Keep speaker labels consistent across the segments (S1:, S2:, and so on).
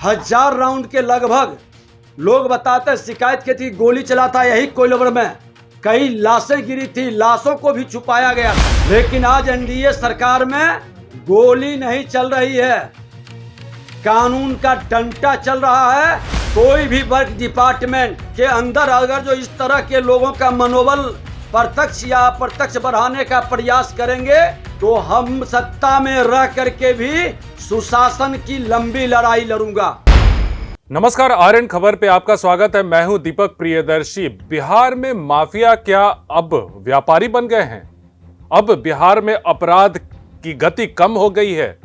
S1: 1000 round के लगभग लोग बताते शिकायत की थी, गोली चला था यही कोइलवर में, कई लाशें गिरी थी, लाशों को भी छुपाया गया था। लेकिन आज एनडीए सरकार में गोली नहीं चल रही है, कानून का डंडा चल रहा है। कोई भी वर्क डिपार्टमेंट के अंदर अगर जो इस तरह के लोगों का मनोबल प्रत्यक्ष या अप्रत्यक्ष बढ़ाने का प्रयास करेंगे तो हम सत्ता में रह करके भी सुशासन की लंबी लड़ाई लड़ूंगा।
S2: नमस्कार, आरएन खबर पे आपका स्वागत है। मैं हूं दीपक प्रियदर्शी। बिहार में माफिया क्या अब व्यापारी बन गए हैं? अब बिहार में अपराध की गति कम हो गई है?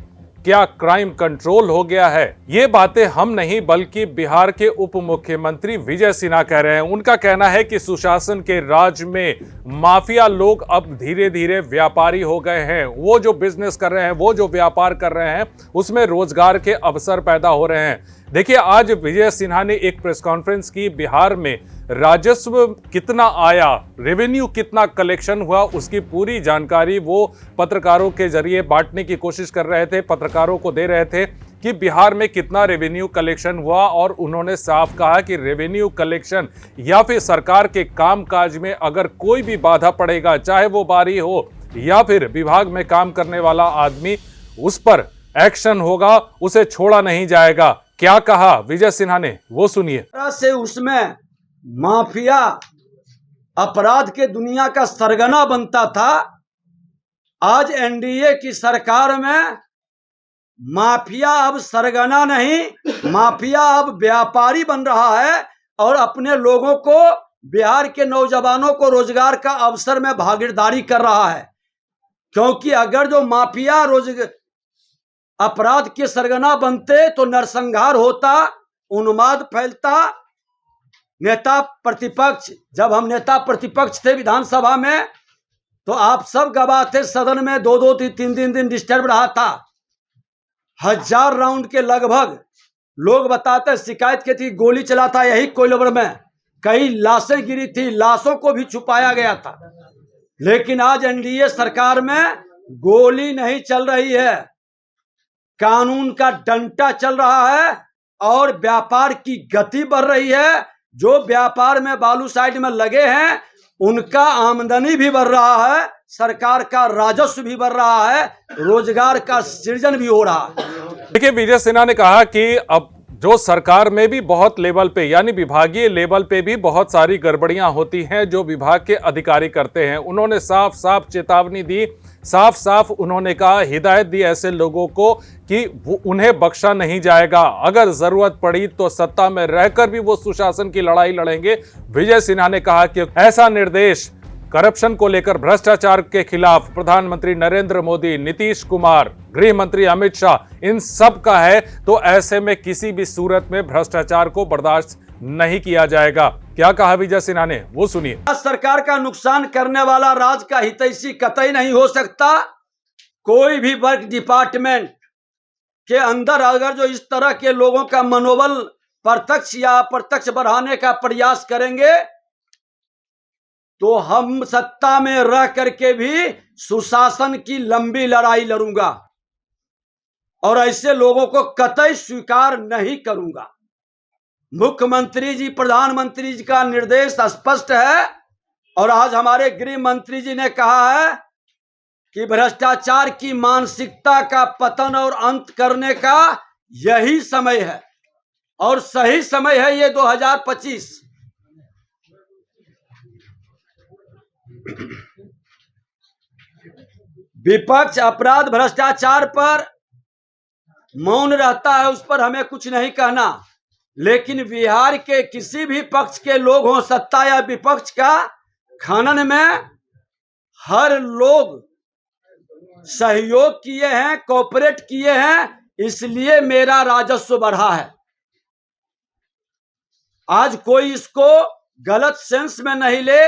S2: क्या क्राइम कंट्रोल हो गया है? ये बातें हम नहीं बल्कि बिहार के उप मुख्यमंत्री विजय सिन्हा कह रहे हैं। उनका कहना है कि सुशासन के राज में माफिया लोग अब धीरे धीरे व्यापारी हो गए हैं। वो जो बिजनेस कर रहे हैं, वो जो व्यापार कर रहे हैं, उसमें रोजगार के अवसर पैदा हो रहे हैं। देखिए, आज विजय सिन्हा ने एक प्रेस कॉन्फ्रेंस की। बिहार में राजस्व कितना आया, रेवेन्यू कितना कलेक्शन हुआ, उसकी पूरी जानकारी वो पत्रकारों के जरिए बांटने की कोशिश कर रहे थे, पत्रकारों को दे रहे थे कि बिहार में कितना रेवेन्यू कलेक्शन हुआ। और उन्होंने साफ कहा कि रेवेन्यू कलेक्शन या फिर सरकार के कामकाज में अगर कोई भी बाधा पड़ेगा, चाहे वो बारी हो या फिर विभाग में काम करने वाला आदमी, उस पर एक्शन होगा, उसे छोड़ा नहीं जाएगा। क्या कहा विजय सिन्हा ने, वो सुनिए।
S1: से उसमें माफिया अपराध के दुनिया का सरगना बनता था, आज एनडीए की सरकार में माफिया अब सरगना नहीं, माफिया अब व्यापारी बन रहा है और अपने लोगों को, बिहार के नौजवानों को रोजगार का अवसर में भागीदारी कर रहा है। क्योंकि अगर जो माफिया अपराध के सरगना बनते तो नरसंहार होता, उन्माद फैलता। नेता प्रतिपक्ष, जब हम नेता प्रतिपक्ष थे विधानसभा में तो आप सब गवाह थे, सदन में 2-2 3-3 दिन डिस्टर्ब रहा था। 1000 राउंड के लगभग लोग बताते शिकायत की थी, गोली चला था यही कोइलवर में, कई लाशें गिरी थी, लाशों को भी छुपाया गया था। लेकिन आज एनडीए सरकार में गोली नहीं चल रही है, कानून का डंडा चल रहा है और व्यापार की गति बढ़ रही है। जो व्यापार में बालू साइड में लगे हैं उनका आमदनी भी बढ़ रहा है, सरकार का राजस्व भी बढ़ रहा है, रोजगार का सृजन भी हो रहा है।
S2: देखिए, विजय सिन्हा ने कहा कि अब जो सरकार में भी बहुत लेवल पे, यानी विभागीय लेवल पे भी बहुत सारी गड़बड़ियां होती हैं जो विभाग के अधिकारी करते हैं। उन्होंने साफ साफ चेतावनी दी, साफ साफ उन्होंने कहा, हिदायत दी ऐसे लोगों को कि उन्हें बख्शा नहीं जाएगा। अगर जरूरत पड़ी तो सत्ता में रहकर भी वो सुशासन की लड़ाई लड़ेंगे। विजय सिन्हा ने कहा कि ऐसा निर्देश करप्शन को लेकर, भ्रष्टाचार के खिलाफ प्रधानमंत्री नरेंद्र मोदी, नीतीश कुमार, गृह मंत्री अमित शाह, इन सब का है। तो ऐसे में किसी भी सूरत में भ्रष्टाचार को बर्दाश्त नहीं किया जाएगा। क्या कहा विजय सिन्हा ने, वो सुनिए।
S1: सरकार का नुकसान करने वाला राज्य का हितैषी कतई नहीं हो सकता। कोई भी वर्क डिपार्टमेंट के अंदर अगर जो इस तरह के लोगों का मनोबल प्रत्यक्ष या अप्रत्यक्ष बढ़ाने का प्रयास करेंगे तो हम सत्ता में रह करके भी सुशासन की लंबी लड़ाई लड़ूंगा और ऐसे लोगों को कतई स्वीकार नहीं करूंगा। मुख्यमंत्री जी, प्रधानमंत्री जी का निर्देश स्पष्ट है और आज हमारे गृह मंत्री जी ने कहा है कि भ्रष्टाचार की मानसिकता का पतन और अंत करने का यही समय है और सही समय है ये 2025। विपक्ष अपराध भ्रष्टाचार पर मौन रहता है, उस पर हमें कुछ नहीं कहना, लेकिन बिहार के किसी भी पक्ष के लोग हों, सत्ता या विपक्ष का, खनन में हर लोग सहयोग किए हैं, कोऑपरेट किए हैं, इसलिए मेरा राजस्व बढ़ा है। आज कोई इसको गलत सेंस में नहीं ले।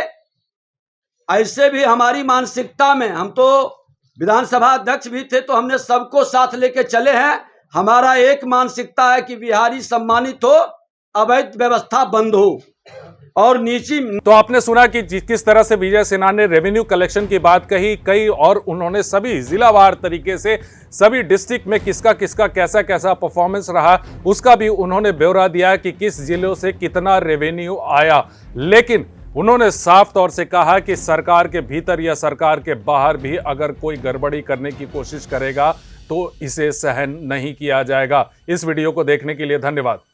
S1: ऐसे भी हमारी मानसिकता में, हम तो विधानसभा अध्यक्ष भी थे तो हमने सबको साथ लेके चले हैं। हमारा एक मानसिकता है कि बिहारी सम्मानित हो, अवैध व्यवस्था बंद हो। और नीची।
S2: तो आपने सुना कि किस तरह से विजय सिन्हा ने रेवेन्यू कलेक्शन की बात कही और उन्होंने सभी जिलावार तरीके से सभी डिस्ट्रिक्ट में किसका किसका कैसा कैसा परफॉर्मेंस रहा उसका भी उन्होंने ब्यौरा दिया कि किस जिलों से कितना रेवेन्यू आया। लेकिन उन्होंने साफ तौर से कहा कि सरकार के भीतर या सरकार के बाहर भी अगर कोई गड़बड़ी करने की कोशिश करेगा तो इसे सहन नहीं किया जाएगा। इस वीडियो को देखने के लिए धन्यवाद।